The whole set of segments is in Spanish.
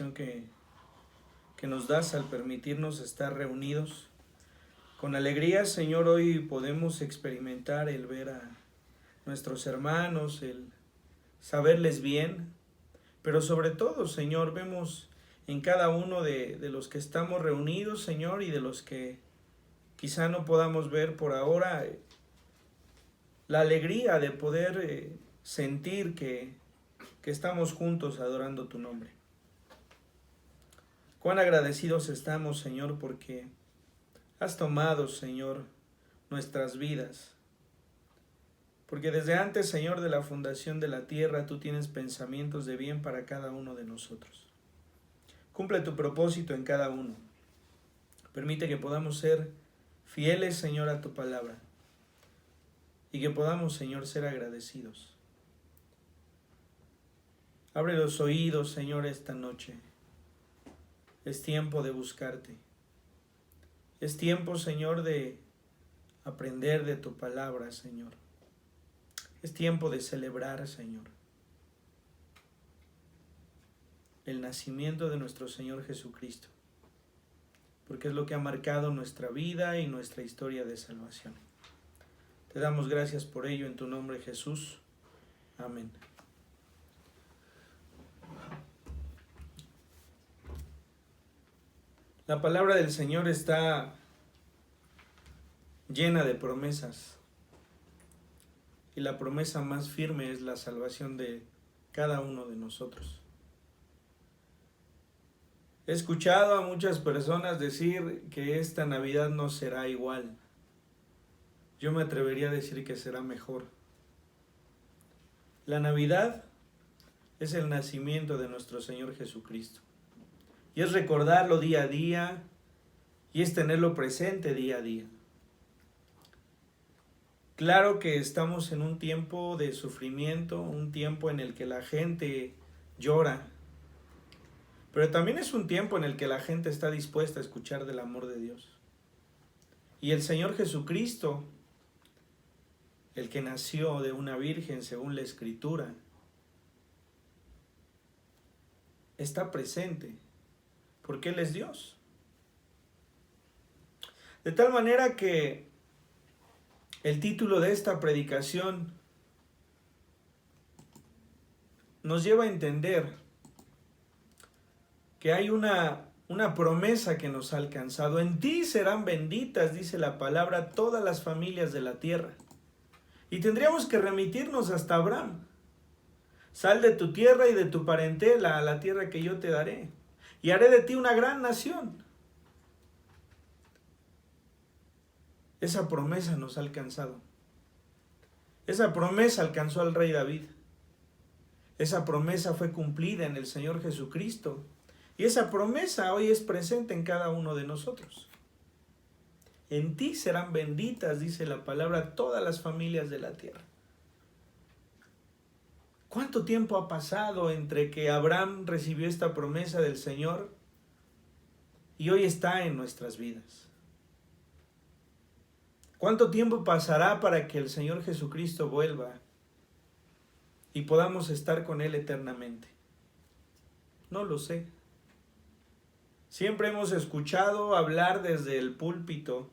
que, que nos das al permitirnos estar reunidos. Con alegría, Señor, hoy podemos experimentar el ver a nuestros hermanos, el saberles bien, pero sobre todo, Señor, vemos en cada uno de los que estamos reunidos, Señor, y de los que quizá no podamos ver por ahora, la alegría de poder sentir que estamos juntos adorando tu nombre. Cuán agradecidos estamos, Señor, porque has tomado, Señor, nuestras vidas. Porque desde antes, Señor, de la fundación de la tierra, tú tienes pensamientos de bien para cada uno de nosotros. Cumple tu propósito en cada uno. Permite que podamos ser fieles, Señor, a tu palabra. Y que podamos, Señor, ser agradecidos. Abre los oídos, Señor, esta noche. Es tiempo de buscarte. Es tiempo, Señor, de aprender de tu palabra, Señor. Es tiempo de celebrar, Señor, el nacimiento de nuestro Señor Jesucristo, porque es lo que ha marcado nuestra vida y nuestra historia de salvación. Te damos gracias por ello en tu nombre, Jesús. Amén. La palabra del Señor está llena de promesas. Y la promesa más firme es la salvación de cada uno de nosotros. He escuchado a muchas personas decir que esta Navidad no será igual. Yo me atrevería a decir que será mejor. La Navidad es el nacimiento de nuestro Señor Jesucristo. Y es recordarlo día a día y es tenerlo presente día a día. Claro que estamos en un tiempo de sufrimiento, un tiempo en el que la gente llora, pero también es un tiempo en el que la gente está dispuesta a escuchar del amor de Dios. Y el Señor Jesucristo, el que nació de una virgen según la Escritura, está presente, porque Él es Dios. De tal manera que el título de esta predicación nos lleva a entender que hay una promesa que nos ha alcanzado. En ti serán benditas, dice la palabra, todas las familias de la tierra. Y tendríamos que remitirnos hasta Abraham. Sal de tu tierra y de tu parentela a la tierra que yo te daré, y haré de ti una gran nación. Esa promesa nos ha alcanzado. Esa promesa alcanzó al rey David. Esa promesa fue cumplida en el Señor Jesucristo. Y esa promesa hoy es presente en cada uno de nosotros. En ti serán benditas, dice la palabra, todas las familias de la tierra. ¿Cuánto tiempo ha pasado entre que Abraham recibió esta promesa del Señor y hoy está en nuestras vidas? ¿Cuánto tiempo pasará para que el Señor Jesucristo vuelva y podamos estar con Él eternamente? No lo sé. Siempre hemos escuchado hablar desde el púlpito,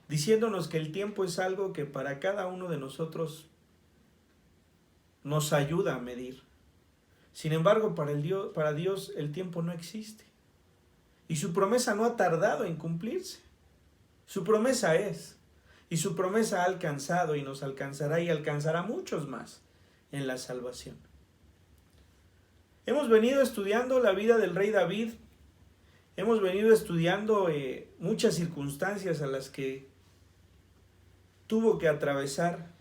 diciéndonos que el tiempo es algo que para cada uno de nosotros nos ayuda a medir. Sin embargo, para Dios el tiempo no existe. Y su promesa no ha tardado en cumplirse. Su promesa es. Y su promesa ha alcanzado y nos alcanzará y alcanzará muchos más en la salvación. Hemos venido estudiando la vida del rey David. Hemos venido estudiando muchas circunstancias a las que tuvo que atravesar.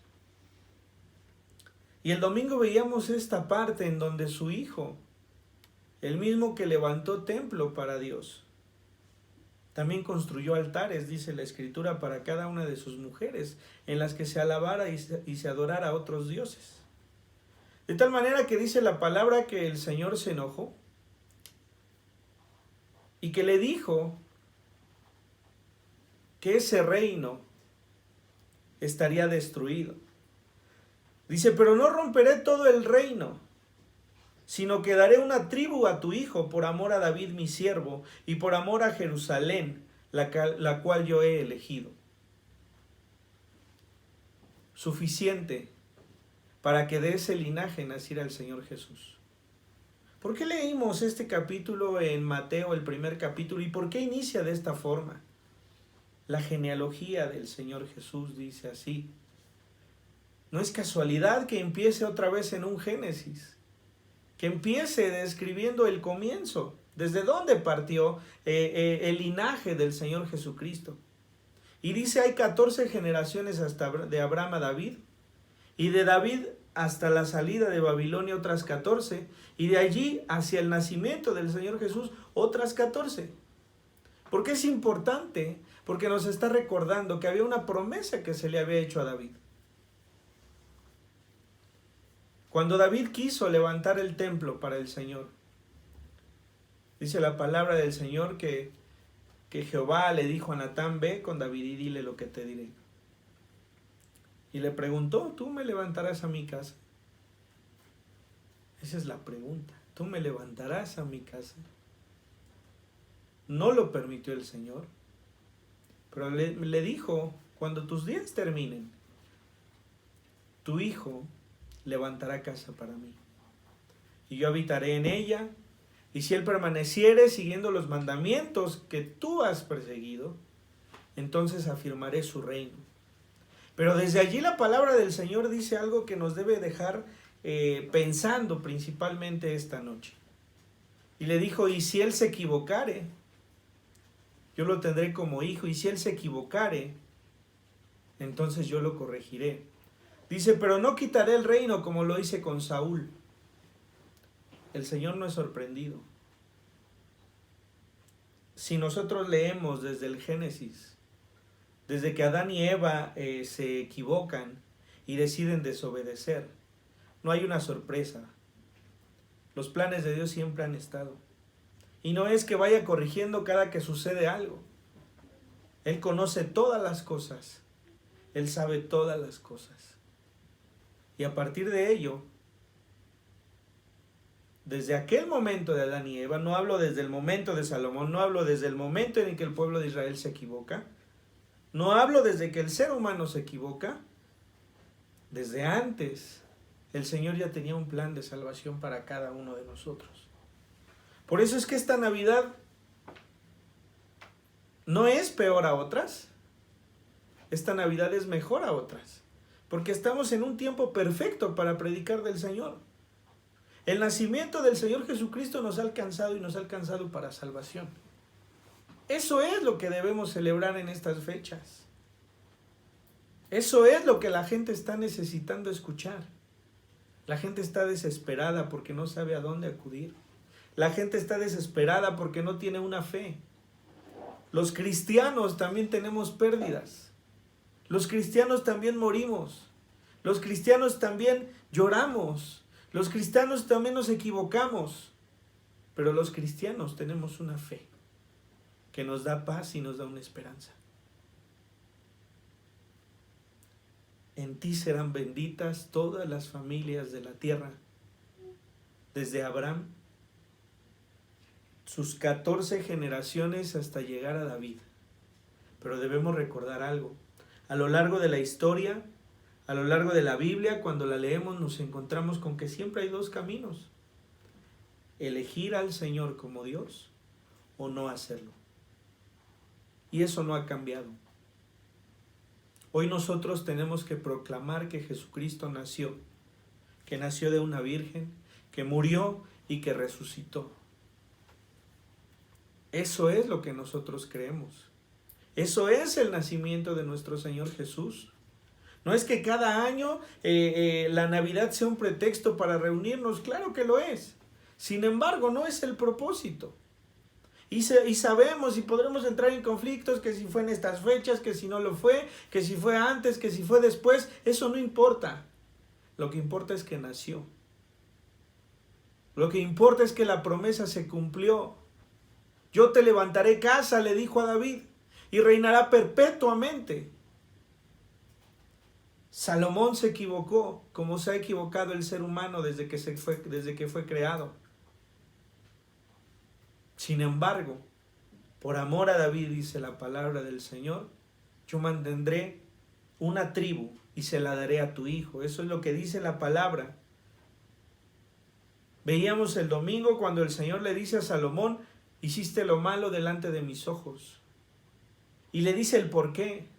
Y el domingo veíamos esta parte en donde su hijo, el mismo que levantó templo para Dios, también construyó altares, dice la Escritura, para cada una de sus mujeres, en las que se alabara y se adorara a otros dioses. De tal manera que dice la palabra que el Señor se enojó y que le dijo que ese reino estaría destruido. Dice, pero no romperé todo el reino. sino que daré una tribu a tu hijo por amor a David mi siervo y por amor a Jerusalén, la cual yo he elegido. Suficiente para que de ese linaje naciera el Señor Jesús. ¿Por qué leímos este capítulo en Mateo, el primer capítulo, y por qué inicia de esta forma? La genealogía del Señor Jesús dice así. No es casualidad que empiece otra vez en un Génesis, que empiece describiendo el comienzo, desde dónde partió el linaje del Señor Jesucristo. Y dice, hay 14 generaciones hasta de Abraham a David, y de David hasta la salida de Babilonia otras 14, y de allí hacia el nacimiento del Señor Jesús otras 14. ¿Por qué es importante? Porque nos está recordando que había una promesa que se le había hecho a David. Cuando David quiso levantar el templo para el Señor, dice la palabra del Señor que Jehová le dijo a Natán, ve con David y dile lo que te diré. Y le preguntó, ¿tú me levantarás a mi casa? Esa es la pregunta. ¿Tú me levantarás a mi casa? No lo permitió el Señor, pero le dijo, cuando tus días terminen, tu hijo levantará casa para mí, y yo habitaré en ella, y si él permaneciere siguiendo los mandamientos que tú has perseguido, entonces afirmaré su reino. Pero desde allí la palabra del Señor dice algo que nos debe dejar pensando principalmente esta noche. Y le dijo, y si él se equivocare, yo lo tendré como hijo, y si él se equivocare, entonces yo lo corregiré. Dice, pero no quitaré el reino como lo hice con Saúl. El Señor no es sorprendido. Si nosotros leemos desde el Génesis, desde que Adán y Eva se equivocan y deciden desobedecer, no hay una sorpresa. Los planes de Dios siempre han estado. Y no es que vaya corrigiendo cada que sucede algo. Él conoce todas las cosas. Él sabe todas las cosas. Y a partir de ello, desde aquel momento de Adán y Eva, no hablo desde el momento de Salomón, no hablo desde el momento en el que el pueblo de Israel se equivoca, no hablo desde que el ser humano se equivoca, desde antes el Señor ya tenía un plan de salvación para cada uno de nosotros. Por eso es que esta Navidad no es peor a otras, esta Navidad es mejor a otras, porque estamos en un tiempo perfecto para predicar del Señor. El nacimiento del Señor Jesucristo nos ha alcanzado y nos ha alcanzado para salvación. Eso es lo que debemos celebrar en estas fechas. Eso es lo que la gente está necesitando escuchar. La gente está desesperada porque no sabe a dónde acudir. La gente está desesperada porque no tiene una fe. Los cristianos también tenemos pérdidas. Los cristianos también morimos. Los cristianos también lloramos. Los cristianos también nos equivocamos, pero los cristianos tenemos una fe que nos da paz y nos da una esperanza. En ti serán benditas todas las familias de la tierra, desde Abraham, sus 14 generaciones hasta llegar a David. Pero debemos recordar algo. A lo largo de la historia, a lo largo de la Biblia, cuando la leemos, nos encontramos con que siempre hay dos caminos. Elegir al Señor como Dios o no hacerlo. Y eso no ha cambiado. Hoy nosotros tenemos que proclamar que Jesucristo nació, que nació de una virgen, que murió y que resucitó. Eso es lo que nosotros creemos. Eso es el nacimiento de nuestro Señor Jesús. No es que cada año la Navidad sea un pretexto para reunirnos, claro que lo es. Sin embargo, no es el propósito. Y sabemos y podremos entrar en conflictos que si fue en estas fechas, que si no lo fue, que si fue antes, que si fue después, eso no importa. Lo que importa es que nació. Lo que importa es que la promesa se cumplió. Yo te levantaré casa, le dijo a David, y reinará perpetuamente. Salomón se equivocó, como se ha equivocado el ser humano desde que fue creado. Sin embargo, por amor a David, dice la palabra del Señor, yo mantendré una tribu y se la daré a tu hijo. Eso es lo que dice la palabra. Veíamos el domingo cuando el Señor le dice a Salomón, hiciste lo malo delante de mis ojos. Y le dice el por qué.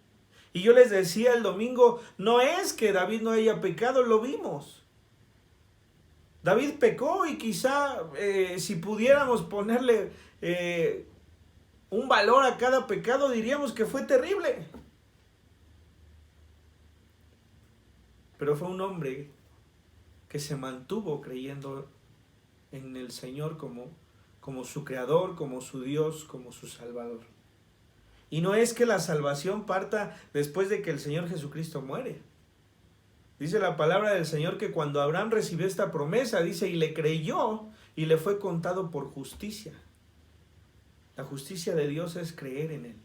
Y yo les decía el domingo, no es que David no haya pecado, lo vimos. David pecó y quizá si pudiéramos ponerle un valor a cada pecado, diríamos que fue terrible. Pero fue un hombre que se mantuvo creyendo en el Señor como su creador, como su Dios, como su Salvador. Y no es que la salvación parta después de que el Señor Jesucristo muere. Dice la palabra del Señor que cuando Abraham recibió esta promesa, dice, y le creyó y le fue contado por justicia. La justicia de Dios es creer en Él.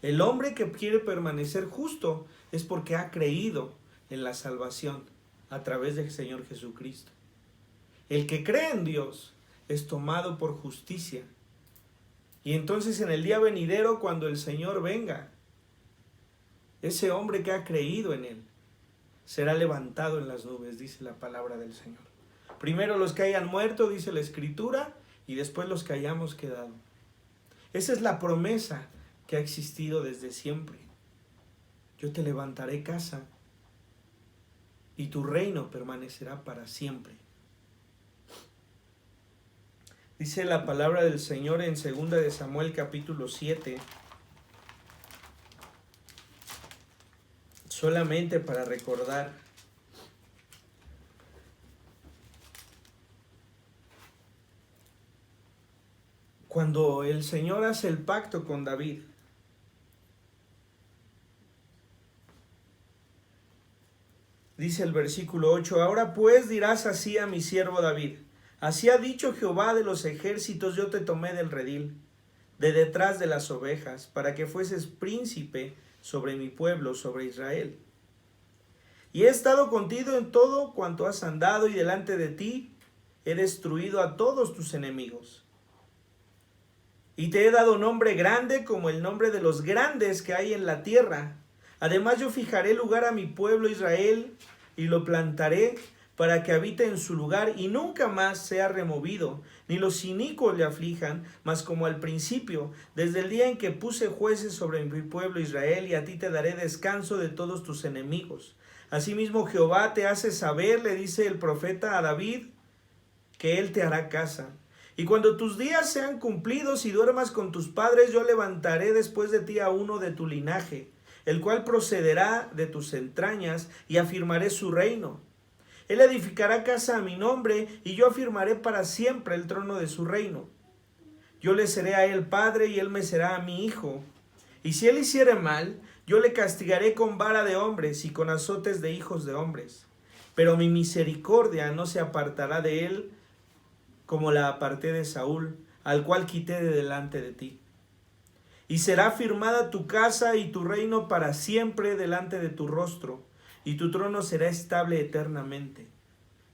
El hombre que quiere permanecer justo es porque ha creído en la salvación a través del Señor Jesucristo. El que cree en Dios es tomado por justicia. Y entonces en el día venidero, cuando el Señor venga, ese hombre que ha creído en Él será levantado en las nubes, dice la palabra del Señor. Primero los que hayan muerto, dice la Escritura, y después los que hayamos quedado. Esa es la promesa que ha existido desde siempre. Yo te levantaré casa y tu reino permanecerá para siempre. Dice la palabra del Señor en 2 de Samuel capítulo 7, solamente para recordar. Cuando el Señor hace el pacto con David, dice el versículo 8, ahora pues dirás así a mi siervo David, así ha dicho Jehová de los ejércitos, yo te tomé del redil, de detrás de las ovejas, para que fueses príncipe sobre mi pueblo, sobre Israel. Y he estado contigo en todo cuanto has andado, y delante de ti he destruido a todos tus enemigos. Y te he dado nombre grande como el nombre de los grandes que hay en la tierra. Además yo fijaré lugar a mi pueblo Israel, y lo plantaré para que habite en su lugar y nunca más sea removido, ni los inicuos le aflijan, mas como al principio, desde el día en que puse jueces sobre mi pueblo Israel, y a ti te daré descanso de todos tus enemigos. Asimismo Jehová te hace saber, le dice el profeta a David, que él te hará casa. Y cuando tus días sean cumplidos y duermas con tus padres, yo levantaré después de ti a uno de tu linaje, el cual procederá de tus entrañas, y afirmaré su reino. Él edificará casa a mi nombre, y yo afirmaré para siempre el trono de su reino. Yo le seré a él padre, y él me será a mi hijo. Y si él hiciere mal, yo le castigaré con vara de hombres y con azotes de hijos de hombres. Pero mi misericordia no se apartará de él, como la aparté de Saúl, al cual quité de delante de ti. Y será firmada tu casa y tu reino para siempre delante de tu rostro, y tu trono será estable eternamente.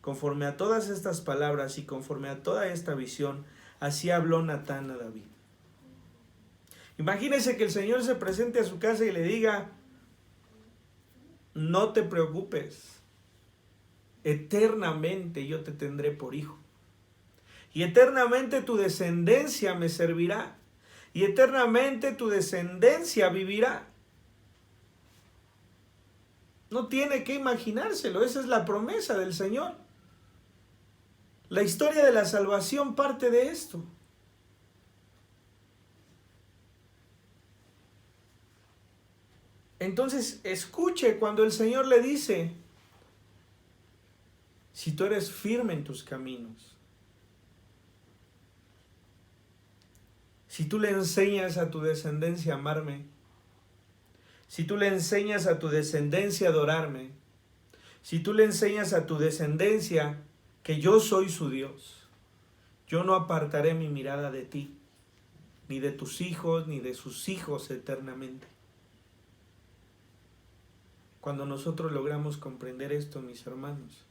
Conforme a todas estas palabras y conforme a toda esta visión, así habló Natán a David. Imagínese que el Señor se presente a su casa y le diga, no te preocupes, eternamente yo te tendré por hijo. Y eternamente tu descendencia me servirá. Y eternamente tu descendencia vivirá. No tiene que imaginárselo, esa es la promesa del Señor. La historia de la salvación parte de esto. Entonces, escuche cuando el Señor le dice, si tú eres firme en tus caminos, si tú le enseñas a tu descendencia a amarme, si tú le enseñas a tu descendencia a adorarme, si tú le enseñas a tu descendencia que yo soy su Dios, yo no apartaré mi mirada de ti, ni de tus hijos, ni de sus hijos eternamente. Cuando nosotros logramos comprender esto, mis hermanos,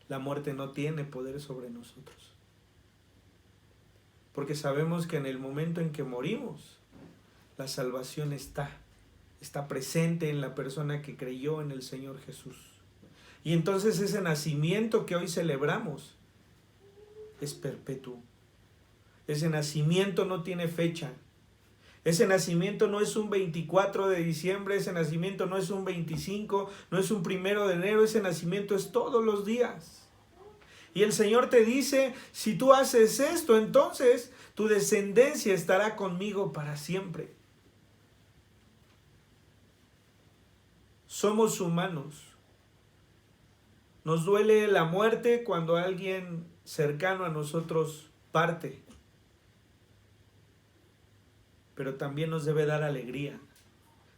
la muerte no tiene poder sobre nosotros. Porque sabemos que en el momento en que morimos, la salvación está presente en la persona que creyó en el Señor Jesús. Y entonces ese nacimiento que hoy celebramos es perpetuo. Ese nacimiento no tiene fecha. Ese nacimiento no es un 24 de diciembre, ese nacimiento no es un 25, no es un 1 de enero, ese nacimiento es todos los días. Y el Señor te dice, si tú haces esto, entonces tu descendencia estará conmigo para siempre. Somos humanos. Nos duele la muerte cuando alguien cercano a nosotros parte. Pero también nos debe dar alegría,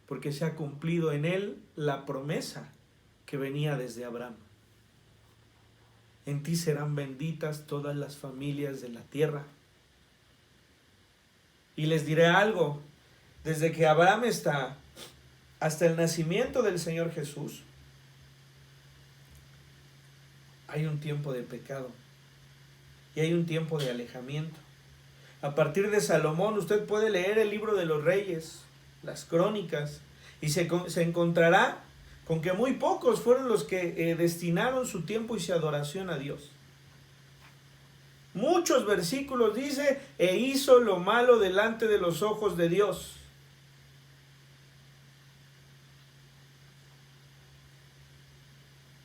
porque se ha cumplido en él la promesa que venía desde Abraham. En ti serán benditas todas las familias de la tierra. Y les diré algo, desde que Abraham está hasta el nacimiento del Señor Jesús, hay un tiempo de pecado y hay un tiempo de alejamiento. A partir de Salomón usted puede leer el libro de los reyes, las crónicas, y se encontrará con que muy pocos fueron los que destinaron su tiempo y su adoración a Dios. Muchos versículos dice, e hizo lo malo delante de los ojos de Dios.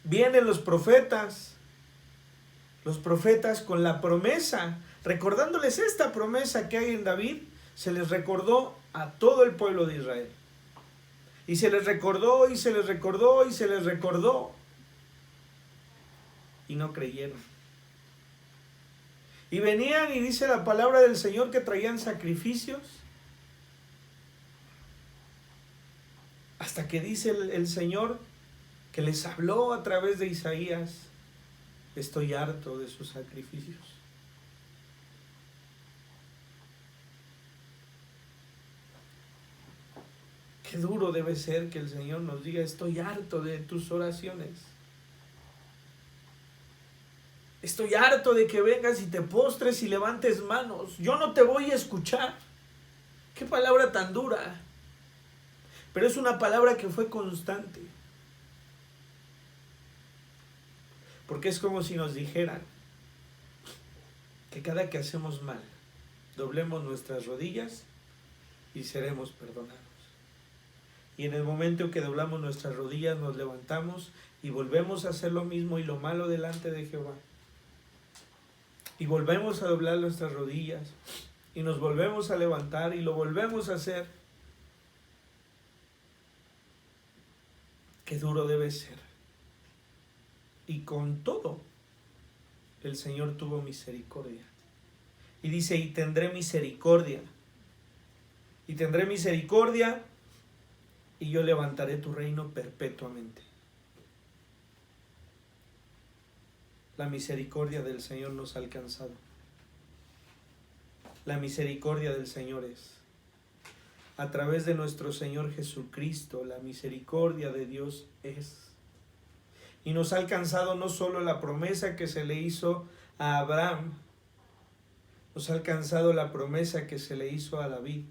Vienen los profetas con la promesa, recordándoles esta promesa que hay en David, se les recordó a todo el pueblo de Israel. Y se les recordó, y se les recordó, y se les recordó. Y no creyeron. Y venían, y dice la palabra del Señor, que traían sacrificios. Hasta que dice el Señor que les habló a través de Isaías, estoy harto de sus sacrificios. Qué duro debe ser que el Señor nos diga, estoy harto de tus oraciones. Estoy harto de que vengas y te postres y levantes manos. Yo no te voy a escuchar. Qué palabra tan dura. Pero es una palabra que fue constante. Porque es como si nos dijeran que cada que hacemos mal, doblemos nuestras rodillas y seremos perdonados. Y en el momento en que doblamos nuestras rodillas, nos levantamos y volvemos a hacer lo mismo y lo malo delante de Jehová. Y volvemos a doblar nuestras rodillas y nos volvemos a levantar y lo volvemos a hacer. Qué duro debe ser. Y con todo, el Señor tuvo misericordia. Y dice, y tendré misericordia. Y tendré misericordia y yo levantaré tu reino perpetuamente. La misericordia del Señor nos ha alcanzado. La misericordia del Señor es a través de nuestro Señor Jesucristo. La misericordia de Dios es. Y nos ha alcanzado no solo la promesa que se le hizo a Abraham, nos ha alcanzado la promesa que se le hizo a David.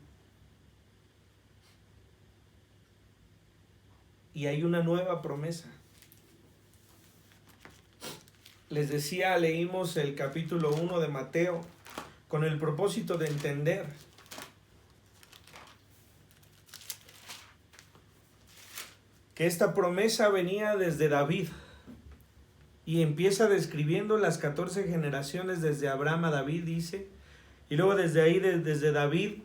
Y hay una nueva promesa. Les decía, leímos el capítulo 1 de Mateo con el propósito de entender que esta promesa venía desde David y empieza describiendo las 14 generaciones desde Abraham a David, dice, y luego desde ahí, desde David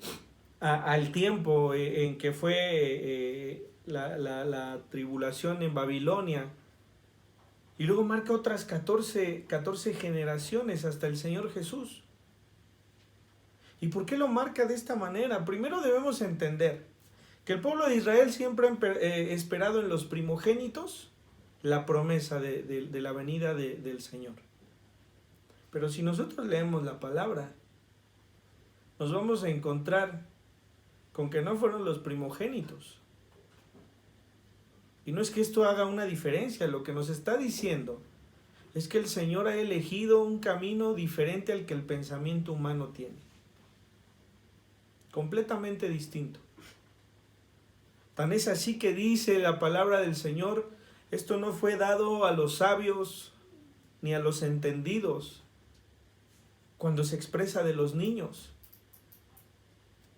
al tiempo en que fue la tribulación en Babilonia, y luego marca otras 14 generaciones hasta el Señor Jesús. ¿Y por qué lo marca de esta manera? Primero debemos entender que el pueblo de Israel siempre ha esperado en los primogénitos la promesa de la venida del Señor. Pero si nosotros leemos la palabra, nos vamos a encontrar con que no fueron los primogénitos. Y no es que esto haga una diferencia, lo que nos está diciendo es que el Señor ha elegido un camino diferente al que el pensamiento humano tiene. Completamente distinto. Tan es así que dice la palabra del Señor, esto no fue dado a los sabios ni a los entendidos cuando se expresa de los niños.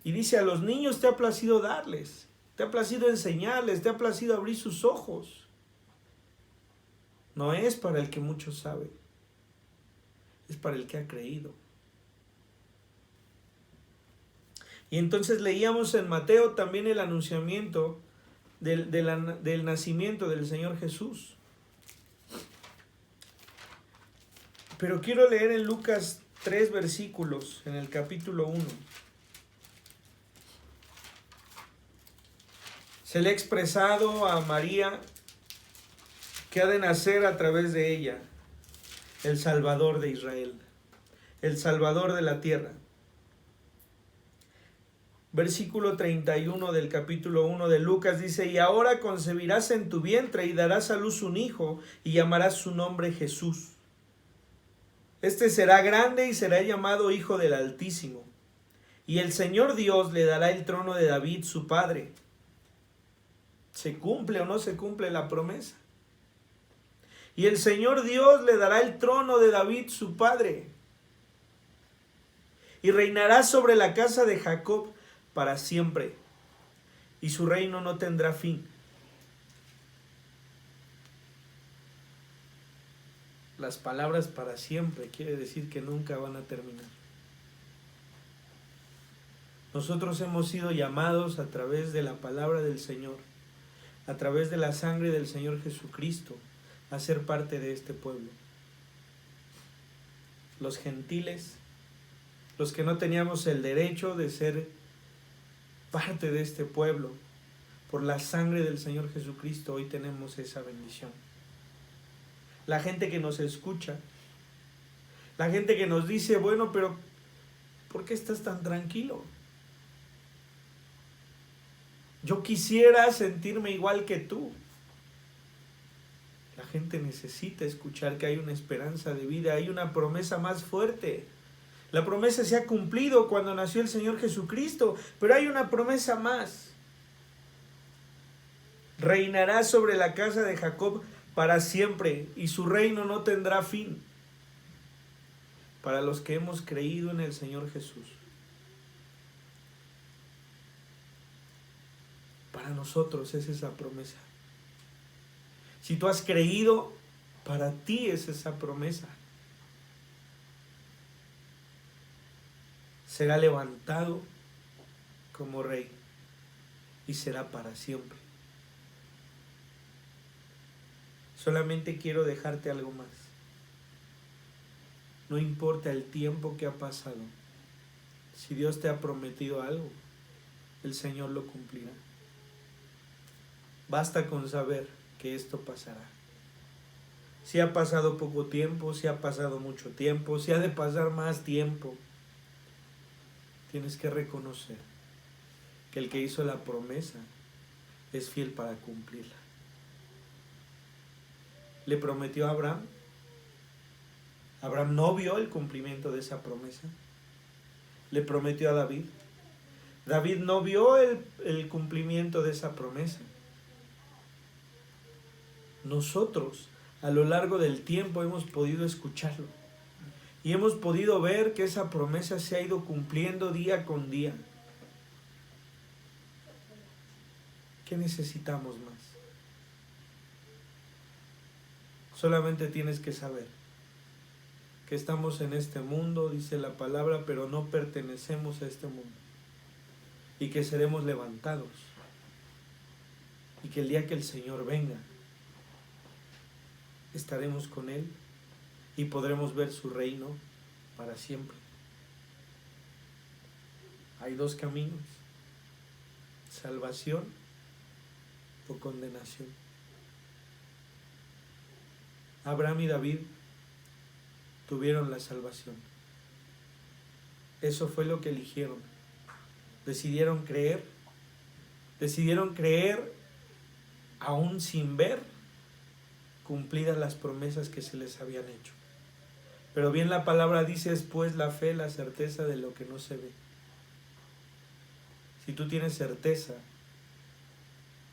Y dice, a los niños te ha placido darles, te ha placido enseñarles, te ha placido abrir sus ojos. No es para el que mucho sabe, es para el que ha creído. Y entonces leíamos en Mateo también el anunciamiento del nacimiento del Señor Jesús. Pero quiero leer en Lucas 3 versículos, en el capítulo 1. Se le ha expresado a María que ha de nacer a través de ella el Salvador de Israel, el Salvador de la tierra. Versículo 31 del capítulo 1 de Lucas dice, y ahora concebirás en tu vientre y darás a luz un hijo y llamarás su nombre Jesús. Este será grande y será llamado Hijo del Altísimo. Y el Señor Dios le dará el trono de David su padre. ¿Se cumple o no se cumple la promesa? Y el Señor Dios le dará el trono de David su padre. Y reinará sobre la casa de Jacob para siempre, y su reino no tendrá fin. Las palabras para siempre quiere decir que nunca van a terminar. Nosotros hemos sido llamados a través de la palabra del Señor, a través de la sangre del Señor Jesucristo, a ser parte de este pueblo. Los gentiles, los que no teníamos el derecho de ser parte de este pueblo, por la sangre del Señor Jesucristo, hoy tenemos esa bendición. La gente que nos escucha, la gente que nos dice, bueno, pero ¿por qué estás tan tranquilo? Yo quisiera sentirme igual que tú. La gente necesita escuchar que hay una esperanza de vida, hay una promesa más fuerte. La promesa se ha cumplido cuando nació el Señor Jesucristo, pero hay una promesa más. Reinará sobre la casa de Jacob para siempre, y su reino no tendrá fin. Para los que hemos creído en el Señor Jesús. Para nosotros es esa promesa. Si tú has creído, para ti es esa promesa. Será levantado como rey y será para siempre. Solamente quiero dejarte algo más. No importa el tiempo que ha pasado, si Dios te ha prometido algo, el Señor lo cumplirá. Basta con saber que esto pasará. Si ha pasado poco tiempo, si ha pasado mucho tiempo, si ha de pasar más tiempo, tienes que reconocer que el que hizo la promesa es fiel para cumplirla. Le prometió a Abraham. Abraham no vio el cumplimiento de esa promesa. Le prometió a David. David no vio el cumplimiento de esa promesa. Nosotros, a lo largo del tiempo, hemos podido escucharlo. Y hemos podido ver que esa promesa se ha ido cumpliendo día con día. ¿Qué necesitamos más? Solamente tienes que saber que estamos en este mundo, dice la palabra, pero no pertenecemos a este mundo. Y que seremos levantados. Y que el día que el Señor venga, estaremos con Él y podremos ver su reino para siempre. Hay dos caminos: salvación o condenación. Abraham y David tuvieron la salvación. Eso fue lo que eligieron. Decidieron creer aún sin ver cumplidas las promesas que se les habían hecho. Pero bien la palabra dice, es pues la fe, la certeza de lo que no se ve. Si tú tienes certeza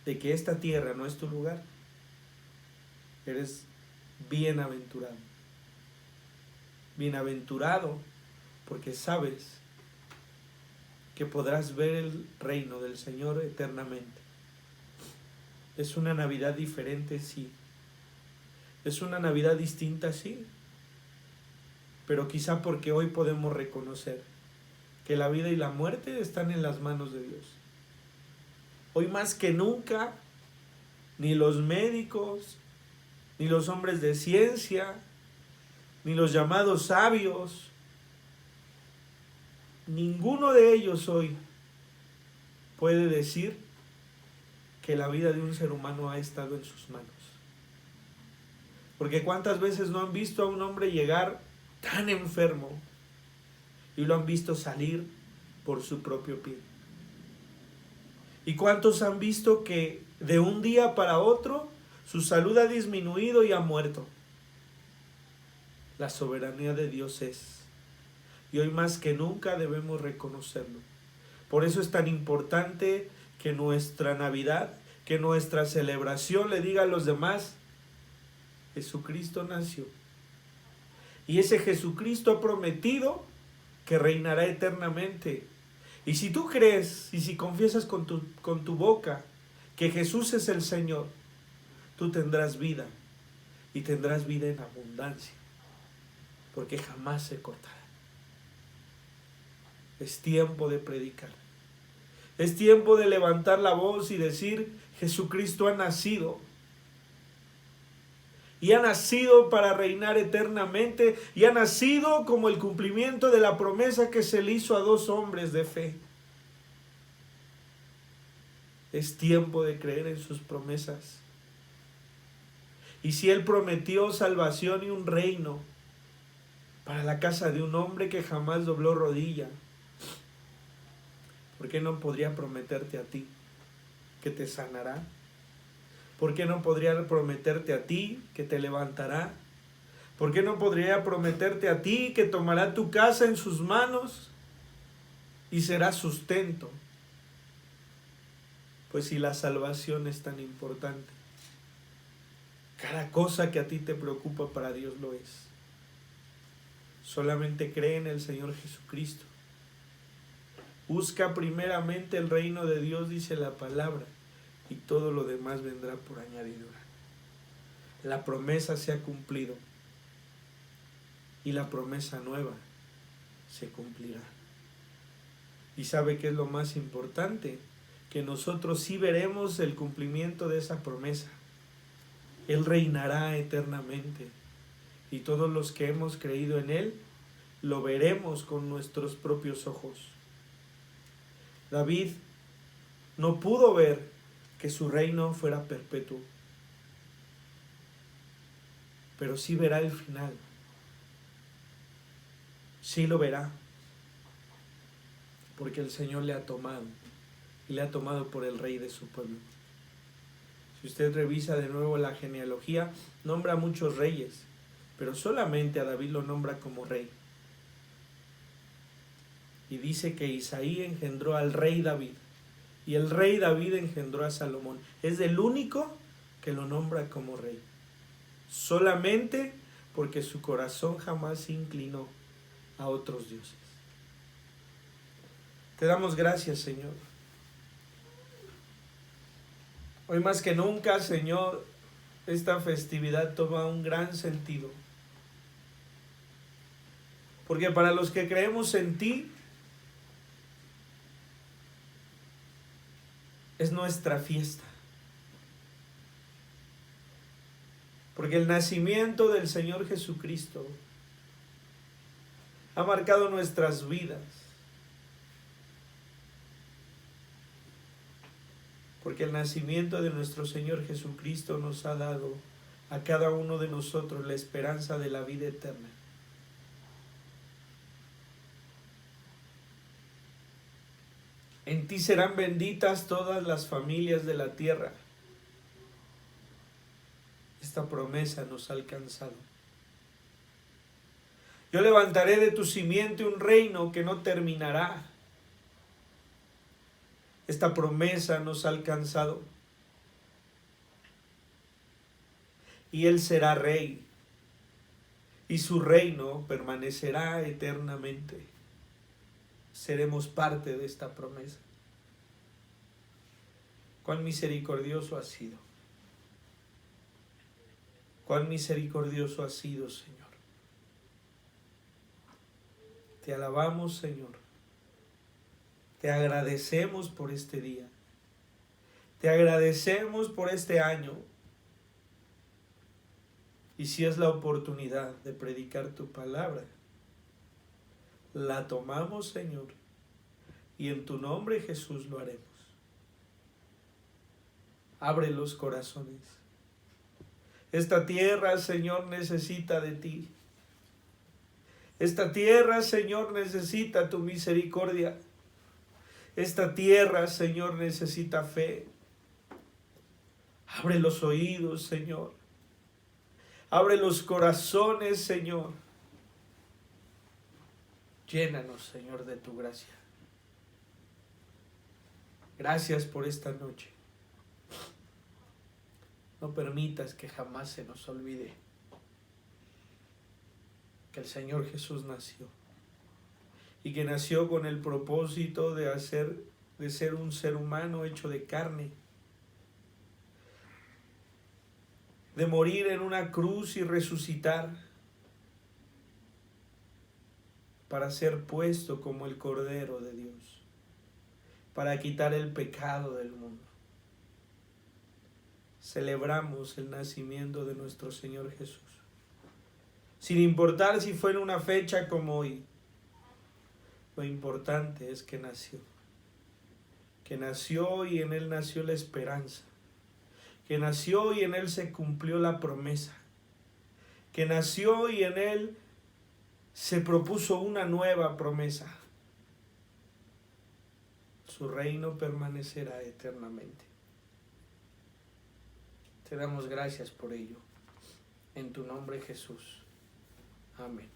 de que esta tierra no es tu lugar, eres bienaventurado. Bienaventurado porque sabes que podrás ver el reino del Señor eternamente. Es una Navidad diferente, sí. Es una Navidad distinta, sí. Pero quizá porque hoy podemos reconocer que la vida y la muerte están en las manos de Dios. Hoy más que nunca, ni los médicos, ni los hombres de ciencia, ni los llamados sabios, ninguno de ellos hoy puede decir que la vida de un ser humano ha estado en sus manos. Porque cuántas veces no han visto a un hombre llegar tan enfermo y lo han visto salir por su propio pie. ¿Y cuántos han visto que de un día para otro su salud ha disminuido y ha muerto? La soberanía de Dios es. Y hoy más que nunca debemos reconocerlo. Por eso es tan importante que nuestra Navidad, que nuestra celebración le diga a los demás, Jesucristo nació. Y ese Jesucristo ha prometido que reinará eternamente. Y si tú crees y si confiesas con tu boca que Jesús es el Señor, tú tendrás vida y tendrás vida en abundancia, porque jamás se cortará. Es tiempo de predicar. Es tiempo de levantar la voz y decir, Jesucristo ha nacido. Y ha nacido para reinar eternamente, y ha nacido como el cumplimiento de la promesa que se le hizo a dos hombres de fe. Es tiempo de creer en sus promesas. Y si Él prometió salvación y un reino para la casa de un hombre que jamás dobló rodilla, ¿por qué no podría prometerte a ti que te sanará? ¿Por qué no podría prometerte a ti que te levantará? ¿Por qué no podría prometerte a ti que tomará tu casa en sus manos y será sustento? Pues si la salvación es tan importante, cada cosa que a ti te preocupa para Dios lo es. Solamente cree en el Señor Jesucristo. Busca primeramente el reino de Dios, dice la palabra, y todo lo demás vendrá por añadidura. La promesa se ha cumplido y la promesa nueva se cumplirá. ¿Y sabe qué es lo más importante? Que nosotros sí veremos el cumplimiento de esa promesa. Él reinará eternamente y todos los que hemos creído en Él lo veremos con nuestros propios ojos. David no pudo ver que su reino fuera perpetuo, pero sí verá el final. Sí lo verá, porque el Señor le ha tomado, y le ha tomado por el rey de su pueblo. Si usted revisa de nuevo la genealogía, nombra a muchos reyes, pero solamente a David lo nombra como rey. Y dice que Isaí engendró al rey David, y el rey David engendró a Salomón. Es el único que lo nombra como rey. Solamente porque su corazón jamás se inclinó a otros dioses. Te damos gracias, Señor. Hoy más que nunca, Señor, esta festividad toma un gran sentido. Porque para los que creemos en ti, es nuestra fiesta. Porque el nacimiento del Señor Jesucristo ha marcado nuestras vidas. Porque el nacimiento de nuestro Señor Jesucristo nos ha dado a cada uno de nosotros la esperanza de la vida eterna. En ti serán benditas todas las familias de la tierra. esta promesa nos ha alcanzado. Yo levantaré de tu simiente un reino que no terminará. Esta promesa nos ha alcanzado. Y Él será rey, y su reino permanecerá eternamente. Seremos parte de esta promesa. Cuán misericordioso ha sido. Cuán misericordioso ha sido, Señor. Te alabamos, Señor. Te agradecemos por este día. Te agradecemos por este año. Y si es la oportunidad de predicar tu palabra, la tomamos, Señor, y en tu nombre, Jesús, lo haremos. Abre los corazones. Esta tierra, Señor, necesita de ti. Esta tierra, Señor, necesita tu misericordia. Esta tierra, Señor, necesita fe. Abre los oídos, Señor. Abre los corazones, Señor. Llénanos, Señor, de tu gracia. Gracias por esta noche. No permitas que jamás se nos olvide que el Señor Jesús nació. Y que nació con el propósito de ser un ser humano hecho de carne. De morir en una cruz y resucitar. Para ser puesto como el Cordero de Dios. Para quitar el pecado del mundo. Celebramos el nacimiento de nuestro Señor Jesús. Sin importar si fue en una fecha como hoy. Lo importante es que nació. Que nació y en Él nació la esperanza. Que nació y en Él se cumplió la promesa. Que nació y en Él se propuso una nueva promesa. Su reino permanecerá eternamente. Te damos gracias por ello. En tu nombre, Jesús. Amén.